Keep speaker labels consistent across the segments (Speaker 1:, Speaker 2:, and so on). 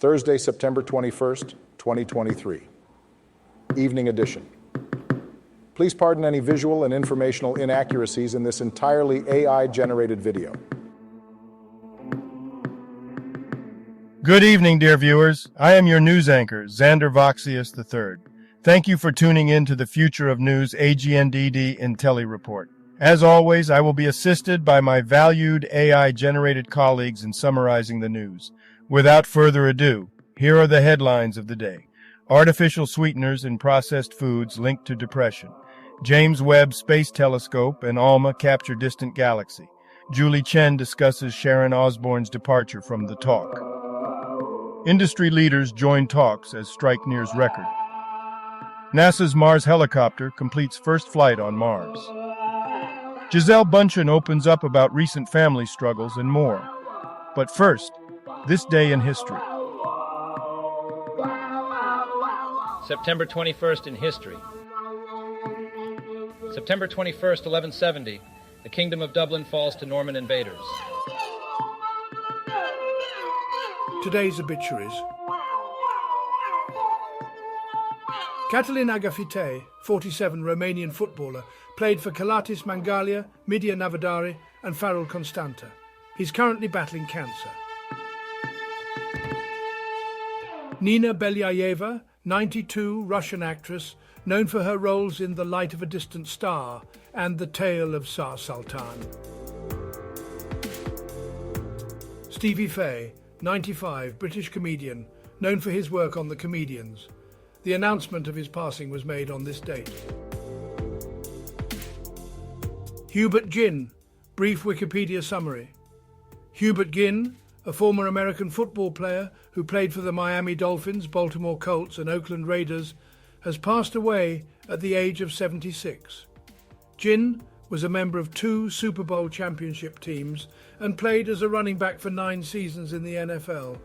Speaker 1: Thursday, September 21st, 2023. Evening edition. Please pardon any visual and informational inaccuracies in this entirely AI-generated video.
Speaker 2: Good evening, dear viewers. I am your news anchor, Xander Voxius III. Thank you for tuning in to the Future of News AGNDD Intellireport. As always, I will be assisted by my valued AI-generated colleagues in summarizing the news. Without further ado, here are the headlines of the day. Artificial sweeteners in processed foods linked to depression. James Webb Space Telescope and ALMA capture distant galaxy. Julie Chen discusses Sharon Osbourne's departure from The Talk. Industry leaders join talks as strike nears record. NASA's Mars helicopter completes first flight on Mars. Gisele Bundchen opens up about recent family struggles and more. But first, this day in history.
Speaker 3: September 21st in history. September 21st, 1170, the Kingdom of Dublin falls to Norman invaders.
Speaker 4: Today's obituaries. Catalin Agafite, 47, Romanian footballer, played for Calatis Mangalia, Midia Navadari and Farul Constanta. He's currently battling cancer. Nina Belyayeva, 92, Russian actress, known for her roles in The Light of a Distant Star and The Tale of Tsar Sultan. Stevie Fay, 95, British comedian, known for his work on The Comedians. The announcement of his passing was made on this date. Hubert Ginn, brief Wikipedia summary. Hubert Ginn, a former American football player who played for the Miami Dolphins, Baltimore Colts and Oakland Raiders, has passed away at the age of 76. Ginn was a member of 2 Super Bowl championship teams and played as a running back for 9 seasons in the NFL.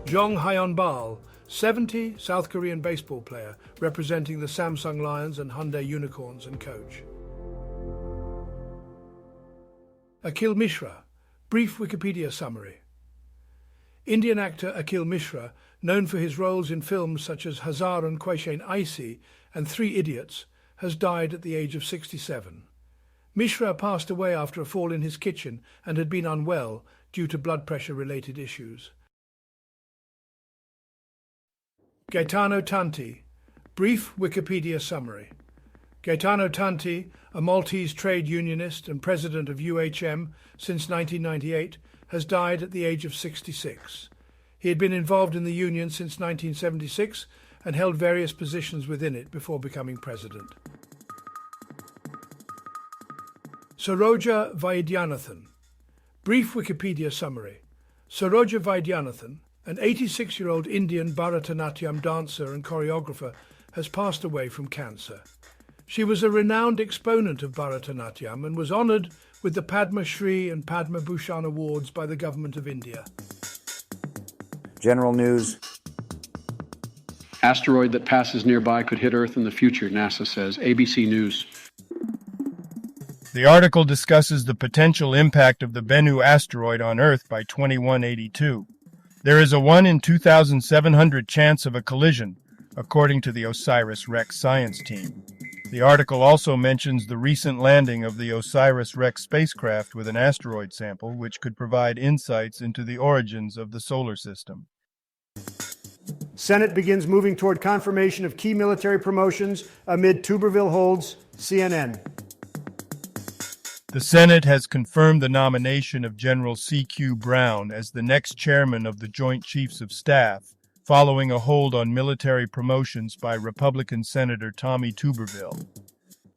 Speaker 4: Jong Hyun-bal, 70, South Korean baseball player, representing the Samsung Lions and Hyundai Unicorns and coach. Akhil Mishra, brief Wikipedia summary. Indian actor Akhil Mishra, known for his roles in films such as Hazar and Quayshain Icy and 3 Idiots, has died at the age of 67. Mishra passed away after a fall in his kitchen and had been unwell due to blood pressure-related issues. Gaetano Tanti, brief Wikipedia summary. Gaetano Tanti, a Maltese trade unionist and president of UHM since 1998, has died at the age of 66. He had been involved in the union since 1976 and held various positions within it before becoming president. Saroja Vaidyanathan, brief Wikipedia summary. Saroja Vaidyanathan, an 86-year-old Indian Bharatanatyam dancer and choreographer, has passed away from cancer. She was a renowned exponent of Bharatanatyam and was honoured with the Padma Shri and Padma Bhushan awards by the Government of India.
Speaker 5: General news.
Speaker 6: Asteroid that passes nearby could hit Earth in the future, NASA says. ABC News.
Speaker 2: The article discusses the potential impact of the Bennu asteroid on Earth by 2182. There is a 1 in 2,700 chance of a collision, according to the OSIRIS-REx science team. The article also mentions the recent landing of the OSIRIS-REx spacecraft with an asteroid sample, which could provide insights into the origins of the solar system.
Speaker 7: Senate begins moving toward confirmation of key military promotions amid Tuberville holds, CNN.
Speaker 2: The Senate has confirmed the nomination of General C.Q. Brown as the next chairman of the Joint Chiefs of Staff, following a hold on military promotions by Republican Senator Tommy Tuberville.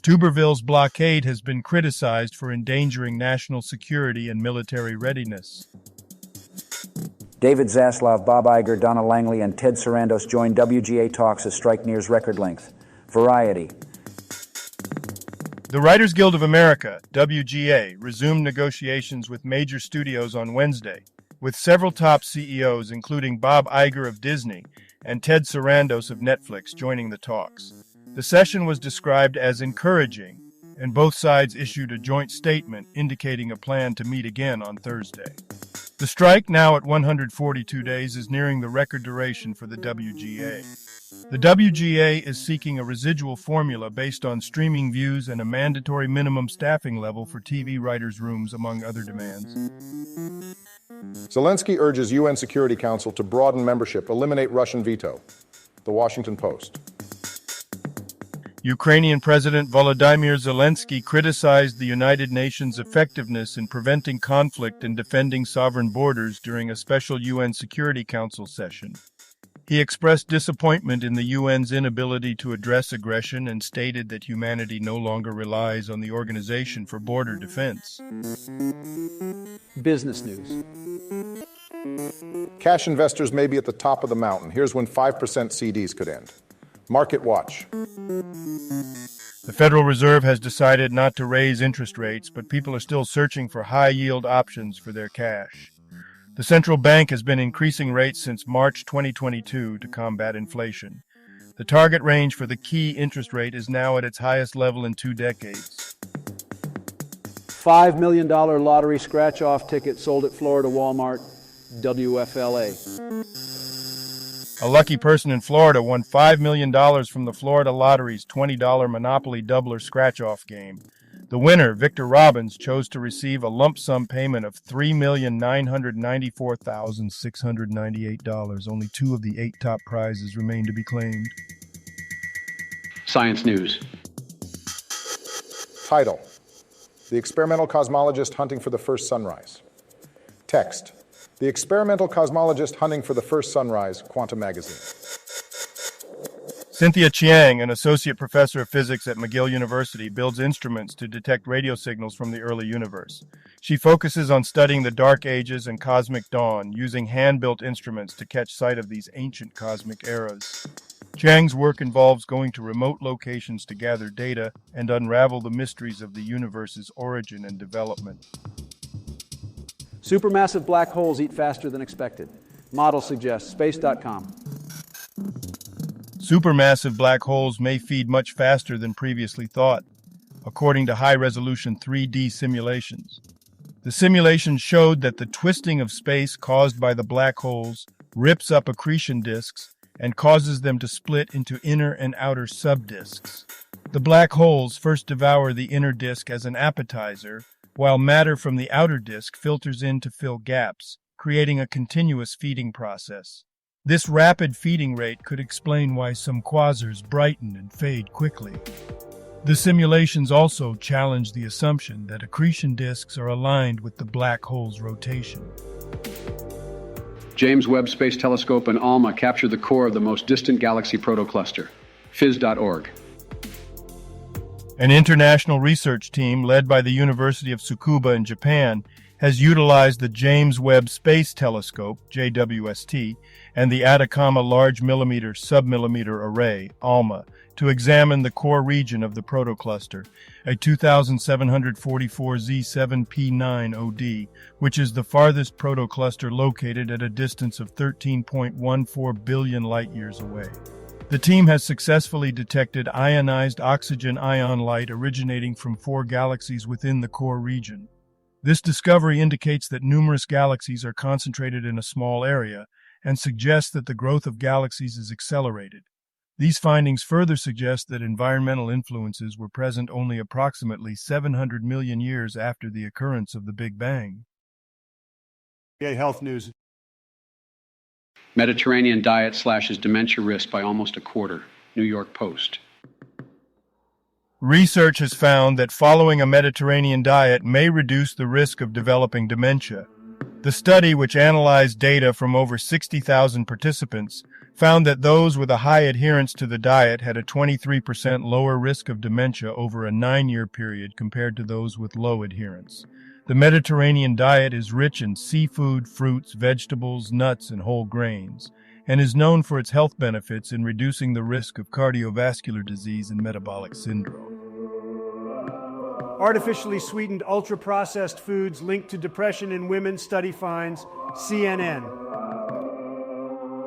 Speaker 2: Tuberville's blockade has been criticized for endangering national security and military readiness.
Speaker 5: David Zaslav, Bob Iger, Donna Langley, and Ted Sarandos join WGA talks as strike nears record length. Variety.
Speaker 2: The Writers Guild of America, WGA, resumed negotiations with major studios on Wednesday, with several top CEOs, including Bob Iger of Disney and Ted Sarandos of Netflix, joining the talks. The session was described as encouraging, and both sides issued a joint statement indicating a plan to meet again on Thursday. The strike, now at 142 days, is nearing the record duration for the WGA. The WGA is seeking a residual formula based on streaming views and a mandatory minimum staffing level for TV writers' rooms, among other demands.
Speaker 1: Zelensky urges UN Security Council to broaden membership, eliminate Russian veto. The Washington Post.
Speaker 2: Ukrainian President Volodymyr Zelensky criticized the United Nations' effectiveness in preventing conflict and defending sovereign borders during a special UN Security Council session. He expressed disappointment in the UN's inability to address aggression and stated that humanity no longer relies on the organization for border defense.
Speaker 8: Business news.
Speaker 1: Cash investors may be at the top of the mountain. Here's when 5% CDs could end. Market Watch.
Speaker 2: The Federal Reserve has decided not to raise interest rates, but people are still searching for high-yield options for their cash. The central bank has been increasing rates since March 2022 to combat inflation. The target range for the key interest rate is now at its highest level in 2 decades.
Speaker 8: $5 million lottery scratch-off ticket sold at Florida Walmart, WFLA.
Speaker 2: A lucky person in Florida won $5 million from the Florida Lottery's $20 Monopoly Doubler scratch-off game. The winner, Victor Robbins, chose to receive a lump sum payment of $3,994,698. Only 2 of the 8 top prizes remain to be claimed.
Speaker 6: Science news.
Speaker 1: Title: The Experimental Cosmologist Hunting for the First Sunrise. Text: The Experimental Cosmologist Hunting for the First Sunrise, Quantum Magazine.
Speaker 2: Cynthia Chiang, an associate professor of physics at McGill University, builds instruments to detect radio signals from the early universe. She focuses on studying the Dark Ages and cosmic dawn, using hand-built instruments to catch sight of these ancient cosmic eras. Chiang's work involves going to remote locations to gather data and unravel the mysteries of the universe's origin and development.
Speaker 8: Supermassive black holes eat faster than expected. Model suggests. Space.com.
Speaker 2: Supermassive black holes may feed much faster than previously thought, according to high-resolution 3D simulations. The simulations showed that the twisting of space caused by the black holes rips up accretion disks and causes them to split into inner and outer subdisks. The black holes first devour the inner disk as an appetizer, while matter from the outer disk filters in to fill gaps, creating a continuous feeding process. This rapid feeding rate could explain why some quasars brighten and fade quickly. The simulations also challenge the assumption that accretion disks are aligned with the black hole's rotation.
Speaker 6: James Webb Space Telescope and ALMA capture the core of the most distant galaxy protocluster. Phys.org.
Speaker 2: An international research team led by the University of Tsukuba in Japan has utilized the James Webb Space Telescope, JWST, and the Atacama Large Millimeter Submillimeter Array, ALMA, to examine the core region of the protocluster, a 2,744 Z7P9 OD, which is the farthest protocluster located at a distance of 13.14 billion light-years away. The team has successfully detected ionized oxygen ion light originating from 4 galaxies within the core region. This discovery indicates that numerous galaxies are concentrated in a small area and suggests that the growth of galaxies is accelerated. These findings further suggest that environmental influences were present only approximately 700 million years after the occurrence of the Big Bang.
Speaker 7: Health news.
Speaker 6: Mediterranean diet slashes dementia risk by almost a quarter. New York Post.
Speaker 2: Research has found that following a Mediterranean diet may reduce the risk of developing dementia. The study, which analyzed data from over 60,000 participants, found that those with a high adherence to the diet had a 23% lower risk of dementia over a 9-year period compared to those with low adherence. The Mediterranean diet is rich in seafood, fruits, vegetables, nuts, and whole grains, and is known for its health benefits in reducing the risk of cardiovascular disease and metabolic syndrome.
Speaker 7: Artificially sweetened ultra-processed foods linked to depression in women, study finds. CNN.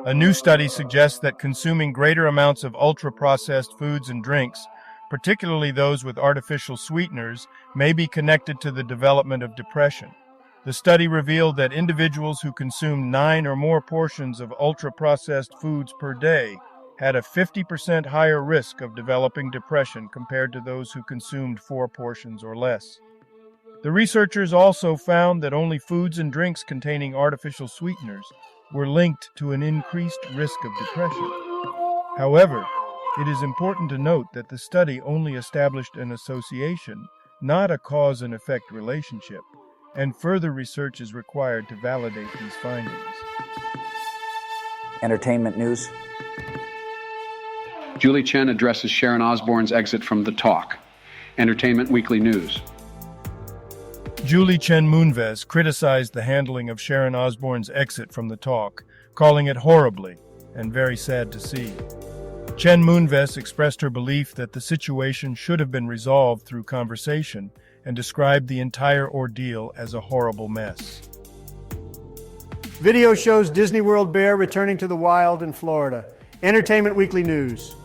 Speaker 2: A new study suggests that consuming greater amounts of ultra-processed foods and drinks, particularly those with artificial sweeteners, may be connected to the development of depression. The study revealed that individuals who consumed 9 or more portions of ultra-processed foods per day had a 50% higher risk of developing depression compared to those who consumed 4 portions or less. The researchers also found that only foods and drinks containing artificial sweeteners were linked to an increased risk of depression. However, it is important to note that the study only established an association, not a cause and effect relationship, and further research is required to validate these findings.
Speaker 5: Entertainment news.
Speaker 6: Julie Chen addresses Sharon Osbourne's exit from The Talk. Entertainment Weekly News.
Speaker 2: Julie Chen Moonves criticized the handling of Sharon Osbourne's exit from The Talk, calling it horribly and very sad to see. Chen Moonves expressed her belief that the situation should have been resolved through conversation and described the entire ordeal as a horrible mess.
Speaker 7: Video shows Disney World bear returning to the wild in Florida. Entertainment Weekly News.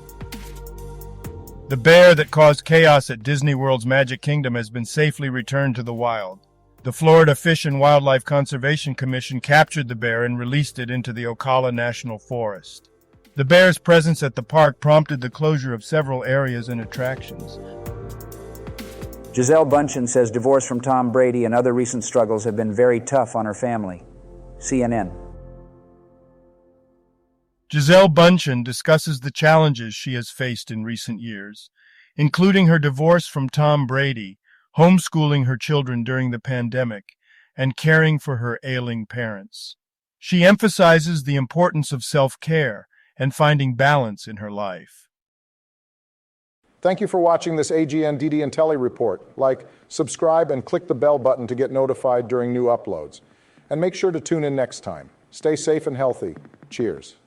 Speaker 2: The bear that caused chaos at Disney World's Magic Kingdom has been safely returned to the wild. The Florida Fish and Wildlife Conservation Commission captured the bear and released it into the Ocala National Forest. The bear's presence at the park prompted the closure of several areas and attractions.
Speaker 5: Gisele Bündchen says divorce from Tom Brady and other recent struggles have been very tough on her family. CNN.
Speaker 2: Gisele Bündchen discusses the challenges she has faced in recent years, including her divorce from Tom Brady, homeschooling her children during the pandemic, and caring for her ailing parents. She emphasizes the importance of self-care and finding balance in her life.
Speaker 1: Thank you for watching this AGNDD Intellireport. Like, subscribe, and click the bell button to get notified during new uploads. And make sure to tune in next time. Stay safe and healthy. Cheers.